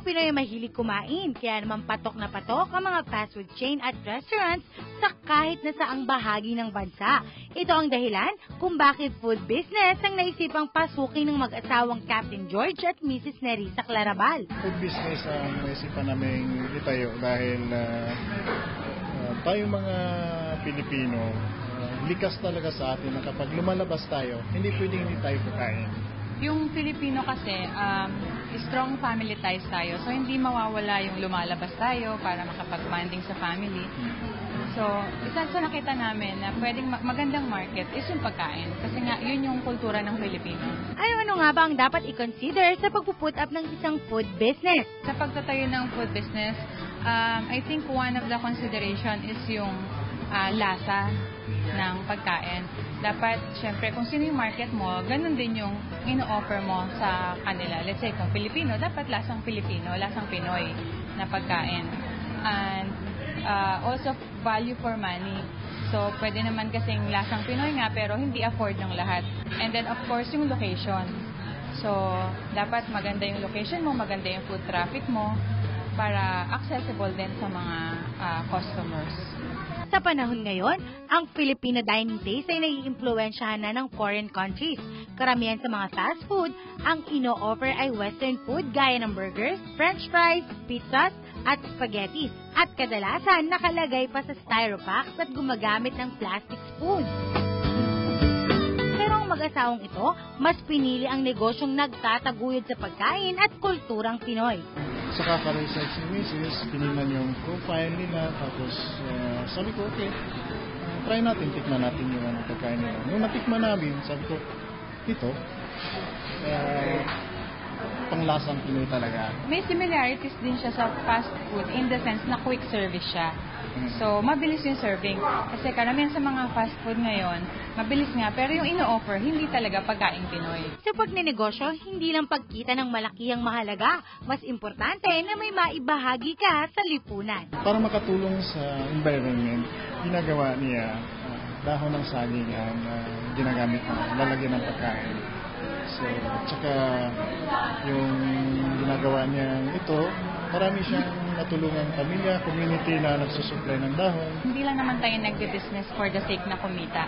Pinoy ay mahilig kumain, kaya naman patok na patok ang mga fast food chain at restaurants sa kahit na saang bahagi ng bansa. Ito ang dahilan kung bakit food business ang naisipang pasukin ng mag-asawang Captain George at Mrs. Nerissa Clarabal. Food business ang naisipan namin itayo dahil tayong mga Pilipino, likas talaga sa atin na kapag lumalabas tayo, hindi pwedeng hindi tayo kakain. Yung Filipino kasi, strong family ties tayo. So, hindi mawawala yung lumalabas tayo para makapag-bonding sa family. So, isa sa nakita namin na pwedeng magandang market is yung pagkain. Kasi nga, yun yung kultura ng Filipino. Ano nga ba ang dapat i-consider sa pagpuput up ng isang food business? Sa pagtatayo ng food business, I think one of the consideration is yung lasa ng pagkain. Dapat, syempre, kung sino yung market mo, ganun din yung ino-offer mo sa kanila. Let's say, kung Filipino, dapat lasang Filipino, lasang Pinoy na pagkain. And also, value for money. So, pwede naman kasing lasang Pinoy nga, pero hindi afford ng lahat. And then, of course, yung location. So, dapat maganda yung location mo, maganda yung food traffic mo, para accessible din sa mga customers. Sa panahon ngayon, ang Filipino dining taste ay naiimpluwensyahan na ng foreign countries. Karamihan sa mga fast food, ang ino-offer ay western food gaya ng burgers, french fries, pizzas, at spaghettis. At kadalasan, nakalagay pa sa styropacks at gumagamit ng plastic spoon. Pero ang mag-asawang ito, mas pinili ang negosyong nagtataguyod sa pagkain at kulturang Pinoy. Sa kaka-research ni Mrs., tinignan yung profile nila, tapos sabi ko, okay, try natin, tikman natin yung pagkain nila. Nung natikman namin, sabi ko, ito, panglasang Pinoy talaga. May similarities din siya sa fast food in the sense na quick service siya. So, mabilis yung serving. Kasi karamihan sa mga fast food ngayon, mabilis nga, pero yung ino-offer, hindi talaga pagkaing Pinoy. Sa pagnenegosyo, hindi lang pagkita ng malaki ang mahalaga. Mas importante na may maibahagi ka sa lipunan. Para makatulong sa environment, ginagawa niya dahon ng saging ang ginagamit na lalagyan ng pagkain. So, tsaka yung ginagawa niya ito, marami siyang natulungan pamilya, community na nagsusupply ng dahon. Hindi lang naman tayo nagbe-business for the sake na kumita.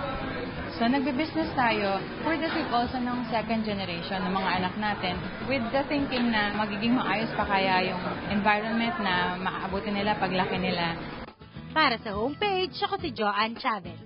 So, nagbe-business tayo for the sake also ng second generation ng mga anak natin with the thinking na magiging maayos pa kaya yung environment na maaabutin nila paglaki nila. Para sa homepage, ako si Joanne Chavez.